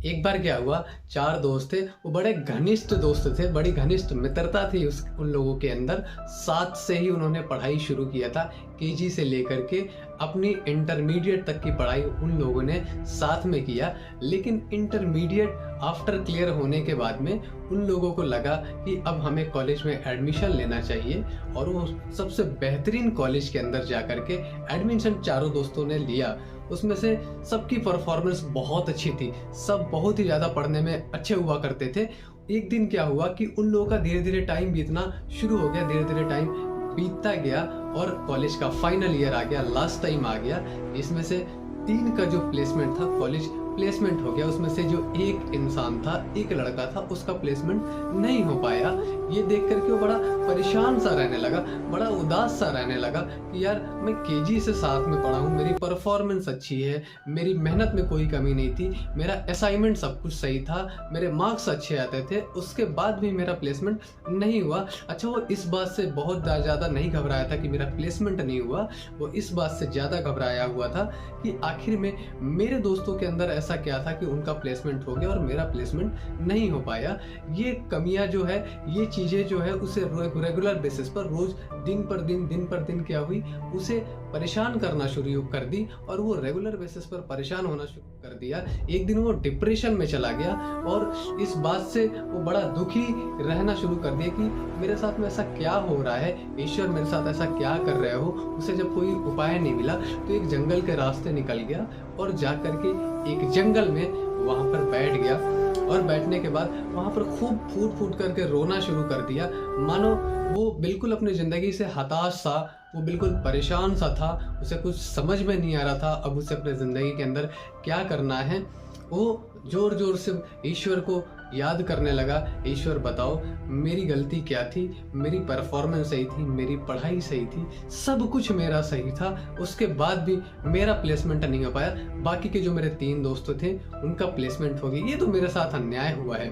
एक बार क्या हुआ, 4 दोस्त थे, वो बड़े घनिष्ठ दोस्त थे, बड़ी घनिष्ठ मित्रता थी उन लोगों के अंदर। साथ से ही उन्होंने पढ़ाई शुरू किया था, केजी से लेकर के अपनी इंटरमीडिएट तक की पढ़ाई उन लोगों ने साथ में किया। लेकिन इंटरमीडिएट आफ्टर क्लियर होने के बाद में उन लोगों को लगा कि अब हमें कॉलेज में एडमिशन लेना चाहिए, और वो सबसे बेहतरीन कॉलेज के अंदर जा कर के एडमिशन चारों दोस्तों ने लिया। उसमें से सबकी परफॉर्मेंस बहुत अच्छी थी, सब बहुत ही ज़्यादा पढ़ने में अच्छे हुआ करते थे। एक दिन क्या हुआ कि उन लोगों का धीरे धीरे टाइम बीतना शुरू हो गया, धीरे धीरे टाइम बीतता गया और कॉलेज का फाइनल ईयर आ गया, लास्ट टाइम आ गया। इसमें से 3 का जो प्लेसमेंट था, कॉलेज प्लेसमेंट हो गया। उसमें से जो एक इंसान था, एक लड़का था, उसका प्लेसमेंट नहीं हो पाया। ये देख करके वो बड़ा परेशान सा रहने लगा, बड़ा उदास सा रहने लगा कि यार मैं केजी से साथ में पढ़ा हूँ, मेरी परफॉर्मेंस अच्छी है, मेरी मेहनत में कोई कमी नहीं थी, मेरा असाइनमेंट सब कुछ सही था, मेरे मार्क्स अच्छे आते थे, उसके बाद भी मेरा प्लेसमेंट नहीं हुआ। अच्छा, वो इस बात से बहुत ज़्यादा नहीं घबराया था कि मेरा प्लेसमेंट नहीं हुआ, वो इस बात से ज़्यादा घबराया हुआ था कि आखिर में मेरे दोस्तों के अंदर ऐसा क्या था कि उनका प्लेसमेंट हो गया और मेरा प्लेसमेंट नहीं हो पाया। ये कमियां जो है, ये चीज़ें जो है, उसे रेगुलर बेसिस पर रोज दिन पर दिन क्या हुई, उसे परेशान करना शुरू कर दी, और वो रेगुलर बेसिस पर परेशान होना शुरू कर दिया। एक दिन वो डिप्रेशन में चला गया और इस बात से वो बड़ा दुखी रहना शुरू कर दिया कि मेरे साथ में ऐसा क्या हो रहा है, ईश्वर मेरे साथ ऐसा क्या कर रहे हो। उसे जब कोई उपाय नहीं मिला तो एक जंगल के रास्ते निकल गया और जा करके एक जंगल में वहाँ पर बैठ गया, और बैठने के बाद वहाँ पर खूब फूट करके रोना शुरू कर दिया, मानो वो बिल्कुल अपनी ज़िंदगी से हताश सा, वो बिल्कुल परेशान सा था, उसे कुछ समझ में नहीं आ रहा था अब उसे अपने ज़िंदगी के अंदर क्या करना है। वो ज़ोर ज़ोर से ईश्वर को याद करने लगा, ईश्वर बताओ मेरी गलती क्या थी, मेरी परफॉर्मेंस सही थी, मेरी पढ़ाई सही थी, सब कुछ मेरा सही था, उसके बाद भी मेरा प्लेसमेंट नहीं हो पाया। बाकी के जो मेरे 3 दोस्त थे उनका प्लेसमेंट हो गया, ये तो मेरे साथ अन्याय हुआ है।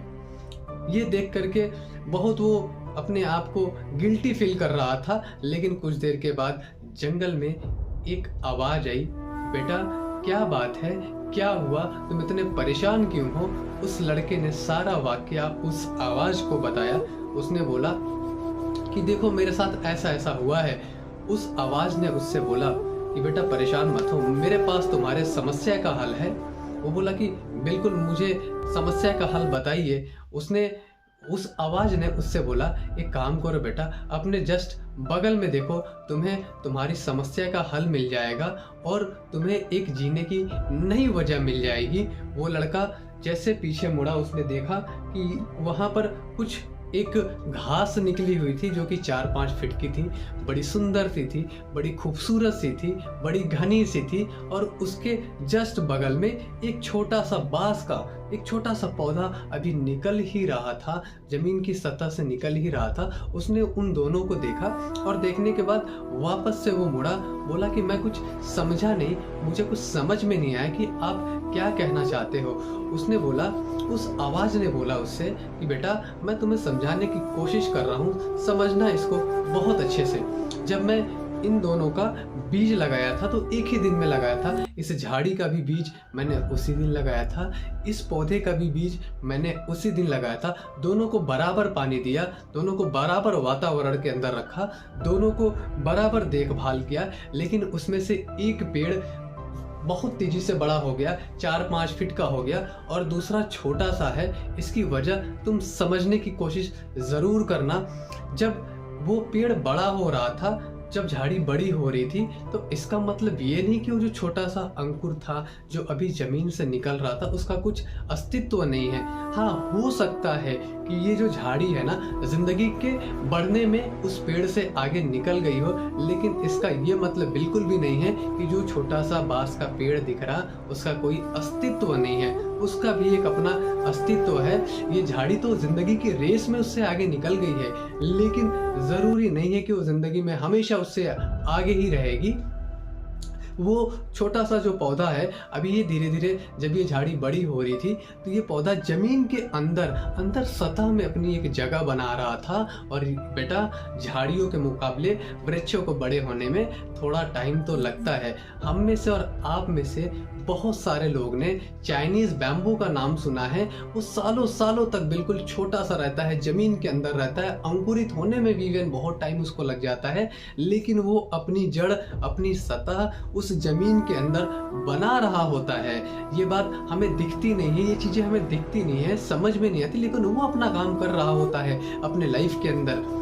ये देख करके बहुत वो अपने आप को गिल्टी फील कर रहा था। लेकिन कुछ देर के बाद जंगल में एक आवाज़ आई, बेटा क्या बात है, क्या हुआ, तुम इतने परेशान क्यों हो। उस लड़के ने सारा वाकया उस आवाज़ को बताया। उसने बोला कि देखो मेरे साथ ऐसा ऐसा हुआ है। उस आवाज़ ने उससे बोला कि बेटा परेशान मत हो, मेरे पास तुम्हारे समस्या का हल है। वो बोला कि बिल्कुल मुझे समस्या का हल बताइए। उस आवाज़ ने उससे बोला एक काम करो बेटा, अपने जस्ट बगल में देखो, तुम्हें तुम्हारी समस्या का हल मिल जाएगा और तुम्हें एक जीने की नई वजह मिल जाएगी। वो लड़का जैसे पीछे मुड़ा, उसने देखा कि वहाँ पर कुछ एक घास निकली हुई थी जो कि 4-5 फीट की थी, बड़ी सुंदर सी थी, बड़ी खूबसूरत सी थी, बड़ी घनी सी थी, और उसके जस्ट बगल में एक छोटा सा बांस का एक छोटा सा पौधा अभी निकल ही रहा था, जमीन की सतह से निकल ही रहा था। उसने उन दोनों को देखा और देखने के बाद वापस से वो मुड़ा, बोला कि मैं कुछ समझा नहीं, मुझे कुछ समझ में नहीं आया कि आप क्या कहना चाहते हो। उसने बोला, उस आवाज़ ने बोला उससे कि बेटा मैं तुम्हें समझाने की कोशिश कर रहा हूँ, समझना इसको बहुत अच्छे से। जब मैं इन दोनों का बीज लगाया था तो एक ही दिन में लगाया था। इस झाड़ी का भी बीज मैंने उसी दिन लगाया था, इस पौधे का भी बीज मैंने उसी दिन लगाया था। दोनों को बराबर पानी दिया, दोनों को बराबर वातावरण के अंदर रखा, दोनों को बराबर देखभाल किया। लेकिन उसमें से एक पेड़ बहुत तेजी से बड़ा हो गया, 4-5 फीट का हो गया, और दूसरा छोटा सा है। इसकी वजह तुम समझने की कोशिश ज़रूर करना। जब वो पेड़ बड़ा हो रहा था, जब झाड़ी बड़ी हो रही थी, तो इसका मतलब ये नहीं कि वो जो छोटा सा अंकुर था जो अभी जमीन से निकल रहा था उसका कुछ अस्तित्व नहीं है। हाँ, हो सकता है कि ये जो झाड़ी है ना, जिंदगी के बढ़ने में उस पेड़ से आगे निकल गई हो, लेकिन इसका ये मतलब बिल्कुल भी नहीं है कि जो छोटा सा बांस का पेड़ दिख रहा उसका कोई अस्तित्व नहीं है, उसका भी एक अपना अस्तित्व है। ये झाड़ी तो जिंदगी की रेस में उससे आगे निकल गई है, लेकिन जरूरी नहीं है कि वो जिंदगी में हमेशा उससे आगे ही रहेगी। वो छोटा सा जो पौधा है, अभी ये धीरे धीरे जब ये झाड़ी बड़ी हो रही थी तो ये पौधा जमीन के अंदर सतह में अपनी एक जगह बना रहा था। और बेटा, झाड़ियों के मुकाबले वृक्षों को बड़े होने में थोड़ा टाइम तो लगता है। हम में से और आप में से बहुत सारे लोग ने चाइनीज बैम्बू का नाम सुना है। वो सालों सालों तक बिल्कुल छोटा सा रहता है, जमीन के अंदर रहता है, अंकुरित होने में भी इवन बहुत टाइम उसको लग जाता है, लेकिन वो अपनी जड़, अपनी सतह उस जमीन के अंदर बना रहा होता है। ये बात हमें दिखती नहीं है, ये चीजें हमें दिखती नहीं है, समझ में नहीं आती, लेकिन वो अपना काम कर रहा होता है अपने लाइफ के अंदर।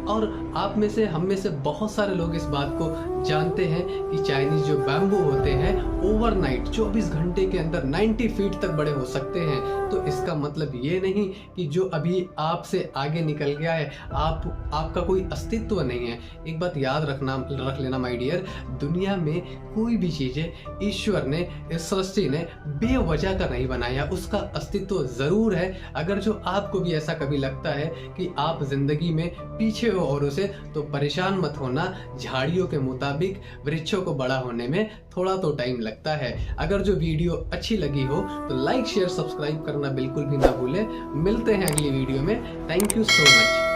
और आप में से, हम में से बहुत सारे लोग इस बात को जानते हैं कि चाइनीज जो बैम्बू होते हैं ओवरनाइट 24 घंटे के अंदर 90 फीट तक बड़े हो सकते हैं। तो इसका मतलब ये नहीं कि जो अभी आपसे आगे निकल गया है आपका कोई अस्तित्व नहीं है। एक बात याद रख लेना माय डियर, दुनिया में कोई भी चीजें ईश्वर ने, इस सृष्टि ने बेवजह का नहीं बनाया, उसका अस्तित्व जरूर है। अगर जो आपको भी ऐसा कभी लगता है कि आप जिंदगी में पीछे हो औरों से, तो परेशान मत होना। झाड़ियों के मुताबिक वृक्षों को बड़ा होने में थोड़ा तो टाइम लगता है। अगर जो वीडियो अच्छी लगी हो तो लाइक, शेयर, सब्सक्राइब करना बिल्कुल भी ना भूलें। मिलते हैं अगली वीडियो में। Thank you so much.